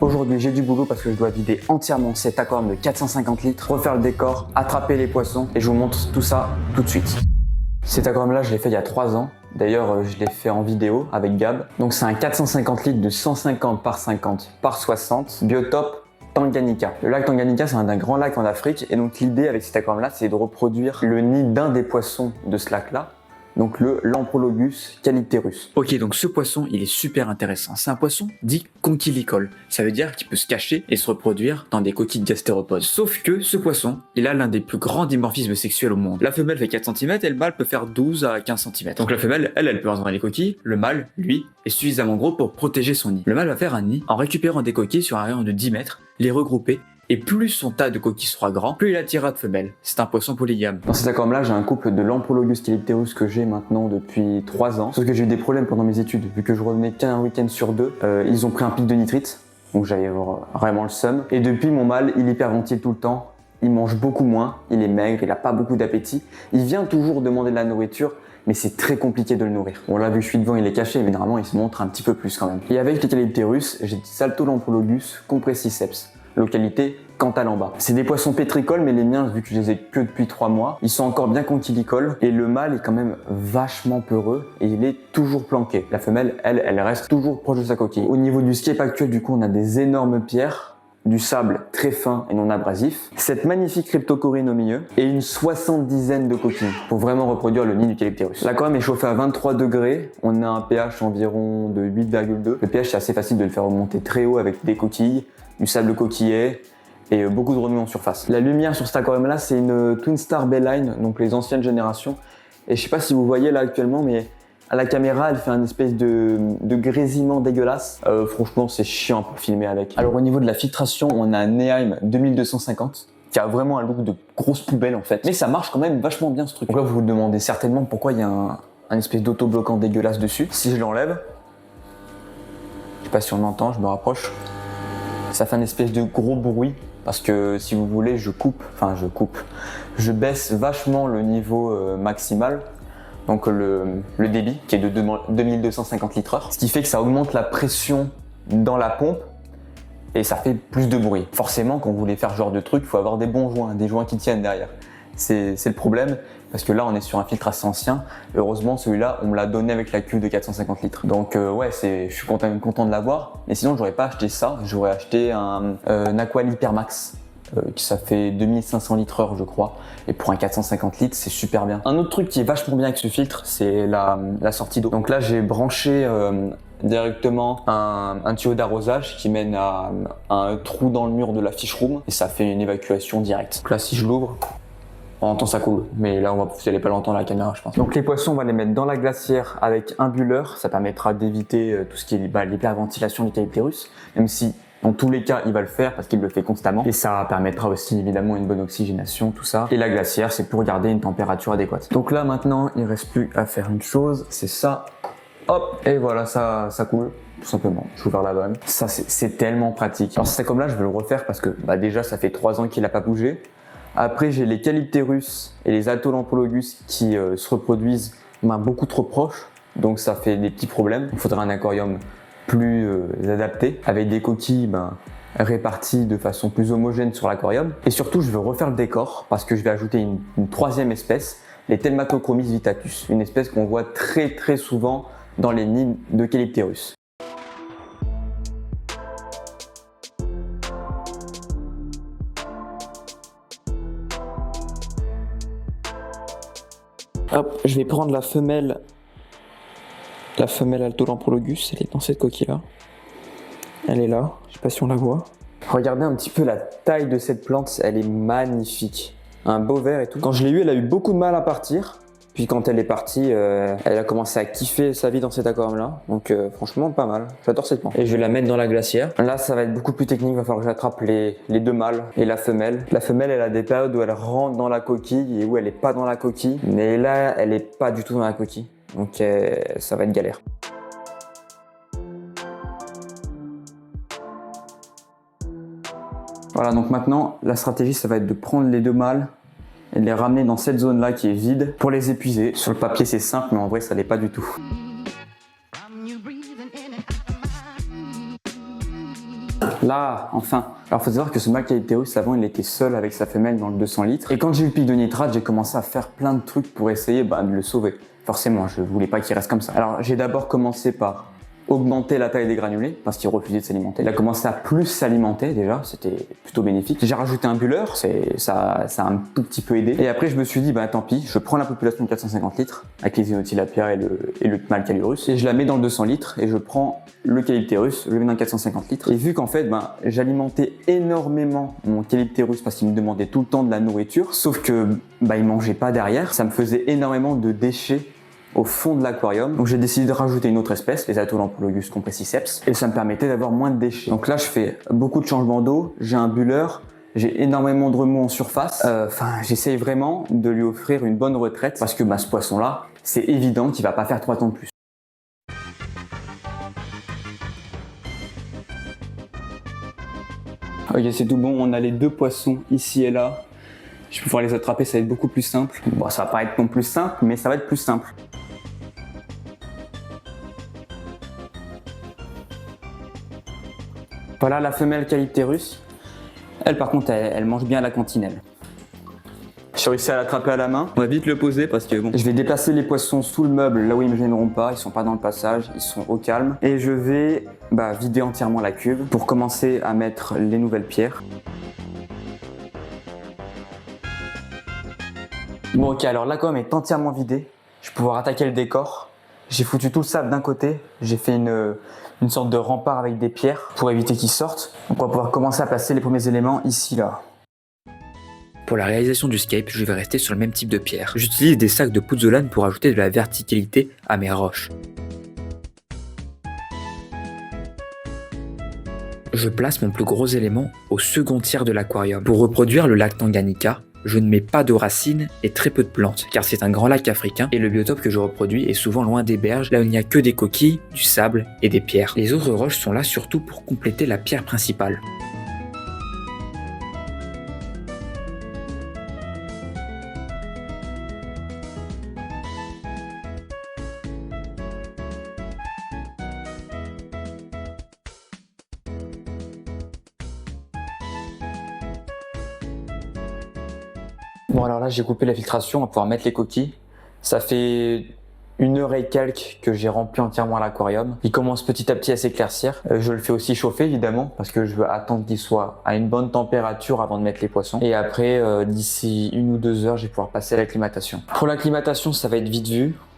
Aujourd'hui, j'ai du boulot parce que je dois vider entièrement cet aquarium de 450 litres, refaire le décor, attraper les poissons et je vous montre tout ça tout de suite. Cet aquarium-là, je l'ai fait il y a 3 ans. D'ailleurs, je l'ai fait en vidéo avec Gab. Donc c'est un 450 litres de 150 par 50 par 60, biotope Tanganyika. Le lac Tanganyika, c'est un grand lac en Afrique et donc l'idée avec cet aquarium-là, c'est de reproduire le nid d'un des poissons de ce lac-là. Donc le Lamprologus calypterus. Ok, donc ce poisson, il est super intéressant. C'est un poisson dit conchilicole. Ça veut dire qu'il peut se cacher et se reproduire dans des coquilles gastéropodes. Sauf que ce poisson, il a l'un des plus grands dimorphismes sexuels au monde. La femelle fait 4 cm et le mâle peut faire 12 à 15 cm. Donc la femelle, elle peut entrer dans les coquilles. Le mâle, lui, est suffisamment gros pour protéger son nid. Le mâle va faire un nid en récupérant des coquilles sur un rayon de 10 mètres, les regrouper. Et plus son tas de coquilles sera grand, plus il attirera de femelles. C'est un poisson polygame. Dans cet aquarium-là, j'ai un couple de Lamprologus calypterus que j'ai maintenant depuis 3 ans. Sauf que j'ai eu des problèmes pendant mes études, vu que je revenais qu'un week-end sur 2. Ils ont pris un pic de nitrite, donc j'avais vraiment le seum. Et depuis, mon mâle, il hyperventile tout le temps. Il mange beaucoup moins, il est maigre, il a pas beaucoup d'appétit. Il vient toujours demander de la nourriture, mais c'est très compliqué de le nourrir. Bon là, vu que je suis devant, il est caché, mais normalement, il se montre un petit peu plus quand même. Et avec les calypterus, j'ai Salto-Lamprologus compressiceps. Localité Cantalamba. C'est des poissons pétricoles, mais les miens, vu que je les ai que depuis 3 mois, ils sont encore bien conchilicoles et le mâle est quand même vachement peureux et il est toujours planqué. La femelle, elle reste toujours proche de sa coquille. Au niveau du scape actuel, du coup, on a des énormes pierres, du sable très fin et non abrasif, cette magnifique cryptocorine au milieu et une 70aine de coquilles pour vraiment reproduire le nid du calypterus. L'aquarium est chauffé à 23 degrés, on a un pH environ de 8,2. Le pH, c'est assez facile de le faire remonter très haut avec des coquilles, du sable coquillet et beaucoup de remues en surface. La lumière sur cet aquarium là, c'est une Twin Star Bayline, donc les anciennes générations. Et je sais pas si vous voyez là actuellement, mais à la caméra, elle fait un espèce de grésillement dégueulasse. Franchement, c'est chiant pour filmer avec. Alors au niveau de la filtration, on a un Neheim 2250 qui a vraiment un look de grosse poubelle en fait. Mais ça marche quand même vachement bien ce truc. Donc là, vous vous demandez certainement pourquoi il y a un espèce d'autobloquant dégueulasse dessus. Si je l'enlève, je sais pas si on entend, je me rapproche. Ça fait un espèce de gros bruit parce que si vous voulez, je baisse vachement le niveau maximal, donc le débit qui est de 2250 litres/heure, ce qui fait que ça augmente la pression dans la pompe et ça fait plus de bruit. Forcément, quand vous voulez faire ce genre de truc, il faut avoir des bons joints, des joints qui tiennent derrière. C'est le problème, parce que là on est sur un filtre assez ancien. Heureusement celui-là on me l'a donné avec la cuve de 450 litres. Donc ouais, je suis content de l'avoir. Mais sinon j'aurais pas acheté ça, j'aurais acheté un Aquali Hypermax. Ça fait 2500 litres/heure je crois. Et pour un 450 litres c'est super bien. Un autre truc qui est vachement bien avec ce filtre, c'est la sortie d'eau. Donc là j'ai branché directement un tuyau d'arrosage qui mène à un trou dans le mur de la fish room. Et ça fait une évacuation directe. Donc là si je l'ouvre, on entend ça coule, mais là vous n'allez pas l'entendre à la caméra je pense. Donc les poissons on va les mettre dans la glacière avec un bulleur, ça permettra d'éviter tout ce qui est l'hyperventilation du calypterus, même si dans tous les cas il va le faire parce qu'il le fait constamment. Et ça permettra aussi évidemment une bonne oxygénation, tout ça. Et la glacière c'est pour garder une température adéquate. Donc là maintenant il ne reste plus à faire une chose, c'est ça. Hop, et voilà, ça coule. Tout simplement, je vous ouvre la vanne. Ça c'est tellement pratique. Alors c'est comme là je vais le refaire parce que déjà ça fait 3 ans qu'il n'a pas bougé. Après, j'ai les calypterus et les Salto-Lamprologus qui se reproduisent beaucoup trop proches, donc ça fait des petits problèmes. Il faudra un aquarium plus adapté, avec des coquilles réparties de façon plus homogène sur l'aquarium. Et surtout, je veux refaire le décor parce que je vais ajouter une 3e espèce, les Telmatochromis vittatus, une espèce qu'on voit très souvent dans les nids de calypterus. Hop, je vais prendre la femelle Salto-Lamprologus, elle est dans cette coquille-là. Elle est là, je sais pas si on la voit. Regardez un petit peu la taille de cette plante, elle est magnifique. Un beau vert et tout. Quand je l'ai eu, elle a eu beaucoup de mal à partir. Puis quand elle est partie, elle a commencé à kiffer sa vie dans cet aquarium-là. Donc franchement, pas mal. J'adore cette plante. Et je vais la mettre dans la glacière. Là, ça va être beaucoup plus technique. Il va falloir que j'attrape les 2 mâles et la femelle. La femelle, elle a des périodes où elle rentre dans la coquille et où elle est pas dans la coquille. Mais là, elle est pas du tout dans la coquille. Donc ça va être galère. Voilà, donc maintenant, la stratégie, ça va être de prendre les 2 mâles et de les ramener dans cette zone-là qui est vide pour les épuiser. Sur le papier, c'est simple, mais en vrai, ça l'est pas du tout. Là, enfin. Alors faut savoir que ce mâle Calypterus, avant il était seul avec sa femelle dans le 200 litres. Et quand j'ai eu le pic de nitrate, j'ai commencé à faire plein de trucs pour essayer de le sauver. Forcément, je voulais pas qu'il reste comme ça. Alors j'ai d'abord commencé par augmenter la taille des granulés parce qu'il refusait de s'alimenter. Il a commencé à plus s'alimenter déjà, c'était plutôt bénéfique. J'ai rajouté un bulleur, ça a un tout petit peu aidé. Et après je me suis dit tant pis, je prends la population de 450 litres avec les Xenotilapia et le mâle Calurus et je la mets dans le 200 litres et je prends le Calypterus, je le mets dans 450 litres. Et vu qu'en fait j'alimentais énormément mon Calypterus parce qu'il me demandait tout le temps de la nourriture, sauf que il mangeait pas derrière, ça me faisait énormément de déchets au fond de l'aquarium. Donc j'ai décidé de rajouter une autre espèce, les Atolamprologus compressiceps, et ça me permettait d'avoir moins de déchets. Donc là je fais beaucoup de changements d'eau, j'ai un bulleur, j'ai énormément de remous en surface. J'essaye vraiment de lui offrir une bonne retraite parce que ce poisson-là, c'est évident qu'il va pas faire 3 temps de plus. Ok, c'est tout bon, on a les 2 poissons ici et là. Je vais pouvoir les attraper, ça va être beaucoup plus simple. Bon, ça va pas être non plus simple, mais ça va être plus simple. Voilà la femelle Calypterus. Elle par contre, elle mange bien la cantinelle. J'ai réussi à l'attraper à la main. On va vite le poser parce que je vais déplacer les poissons sous le meuble, là où ils me gêneront pas. Ils sont pas dans le passage, ils sont au calme. Et je vais vider entièrement la cuve pour commencer à mettre les nouvelles pierres. Bon ok, alors l'aquarium est entièrement vidé. Je vais pouvoir attaquer le décor. J'ai foutu tout le sable d'un côté. J'ai fait une sorte de rempart avec des pierres pour éviter qu'ils sortent. Donc on va pouvoir commencer à placer les premiers éléments ici, là. Pour la réalisation du scape, je vais rester sur le même type de pierre. J'utilise des sacs de pouzzolane pour ajouter de la verticalité à mes roches. Je place mon plus gros élément au second tiers de l'aquarium. Pour reproduire le lac Tanganyika, je ne mets pas de racines et très peu de plantes, car c'est un grand lac africain et le biotope que je reproduis est souvent loin des berges, là où il n'y a que des coquilles, du sable et des pierres. Les autres roches sont là surtout pour compléter la pierre principale. Bon alors là j'ai coupé la filtration, on va pouvoir mettre les coquilles. Ça fait 1 heure et quelques que j'ai rempli entièrement l'aquarium. Il commence petit à petit à s'éclaircir. Je le fais aussi chauffer évidemment parce que je veux attendre qu'il soit à une bonne température avant de mettre les poissons. Et après d'ici 1 ou 2 heures je vais pouvoir passer à l'acclimatation. Pour l'acclimatation ça va être vite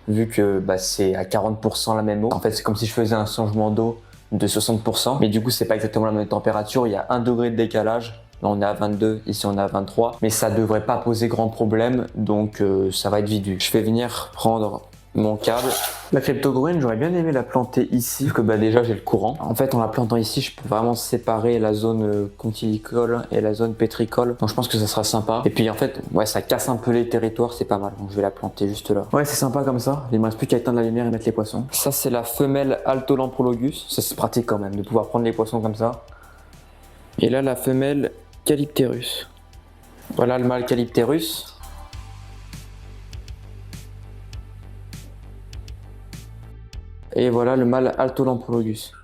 vu que c'est à 40% la même eau. En fait c'est comme si je faisais un changement d'eau de 60%. Mais du coup c'est pas exactement la même température, il y a 1 degré de décalage. Là on est à 22, ici on est à 23, mais ça devrait pas poser grand problème, donc ça va être vite. Je vais venir prendre mon câble. La cryptogorine, j'aurais bien aimé la planter ici, parce que déjà j'ai le courant. En fait en la plantant ici, je peux vraiment séparer la zone conchilicole et la zone pétricole, donc je pense que ça sera sympa. Et puis en fait, ça casse un peu les territoires, c'est pas mal, donc je vais la planter juste là. Ouais, c'est sympa comme ça, il me reste plus qu'à éteindre la lumière et mettre les poissons. Ça c'est la femelle Altolamprologus, ça c'est pratique quand même, de pouvoir prendre les poissons comme ça. Et là la femelle Calypterus. Voilà le mâle Calypterus. Et voilà le mâle Altolamprologus.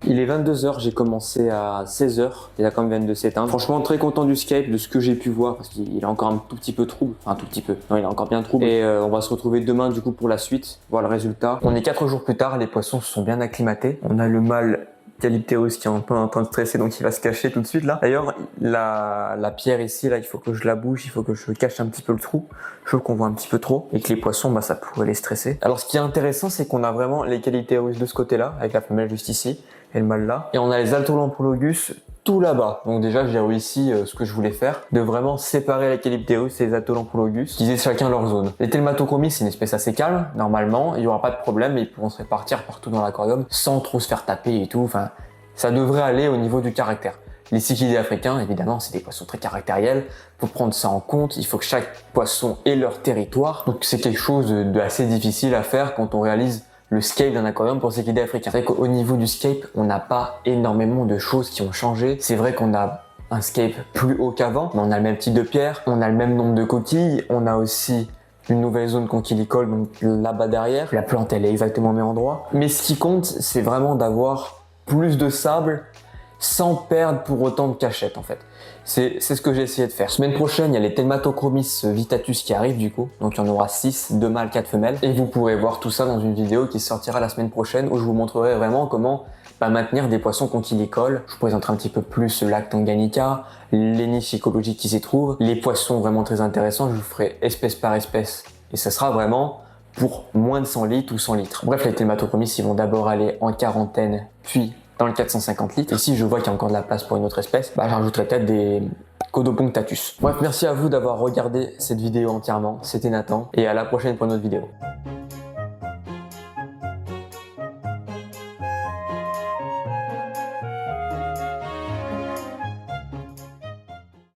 Il est 22h, j'ai commencé à 16h, il a quand même 22 s'éteindre. Franchement très content du scape, de ce que j'ai pu voir, parce qu'il est encore un tout petit peu trouble. Enfin un tout petit peu, non il est encore bien trouble. Et on va se retrouver demain du coup pour la suite, voir le résultat. On est 4 jours plus tard, les poissons se sont bien acclimatés. On a le mâle Calypterus qui est un peu en train de stresser, donc il va se cacher tout de suite là. D'ailleurs la pierre ici là, il faut que je la bouge, il faut que je cache un petit peu le trou. Je veux qu'on voit un petit peu trop et que les poissons ça pourrait les stresser. Alors ce qui est intéressant c'est qu'on a vraiment les Calypterus de ce côté là, avec la femelle juste ici et le mâle là. Et on a les Altolamprologus tout là-bas. Donc déjà j'ai réussi ce que je voulais faire, de vraiment séparer les Calypterus et les Altolamprologus, qu'ils aient chacun leur zone. Les Telmatochromis c'est une espèce assez calme, normalement, il n'y aura pas de problème, ils pourront se répartir partout dans l'aquarium sans trop se faire taper et tout, enfin ça devrait aller au niveau du caractère. Les Cichlidae africains, évidemment, c'est des poissons très caractériels. Faut prendre ça en compte. Il faut que chaque poisson ait leur territoire. Donc c'est quelque chose de assez difficile à faire quand on réalise le scape d'un aquarium pour Cichlidae africains. C'est vrai qu'au niveau du scape, on n'a pas énormément de choses qui ont changé. C'est vrai qu'on a un scape plus haut qu'avant, mais on a le même type de pierre, on a le même nombre de coquilles, on a aussi une nouvelle zone conchilicole, donc là-bas derrière. La plante, elle est exactement au même endroit. Mais ce qui compte, c'est vraiment d'avoir plus de sable sans perdre pour autant de cachette en fait. C'est ce que j'ai essayé de faire. Semaine prochaine, il y a les Telmatochromis Vitatus qui arrivent du coup. Donc il y en aura 6, 2 mâles, 4 femelles. Et vous pourrez voir tout ça dans une vidéo qui sortira la semaine prochaine où je vous montrerai vraiment comment maintenir des poissons quand ils collent. Je vous présenterai un petit peu plus le lac Tanganyika, les niches écologiques qui s'y trouvent, les poissons vraiment très intéressants. Je vous ferai espèce par espèce. Et ça sera vraiment pour moins de 100 litres ou 100 litres. Bref, les Telmatochromis, ils vont d'abord aller en quarantaine, puis dans le 450 litres. Et si je vois qu'il y a encore de la place pour une autre espèce, je rajouterai peut-être des Codopunctatus. Bref, merci à vous d'avoir regardé cette vidéo entièrement. C'était Nathan et à la prochaine pour une autre vidéo.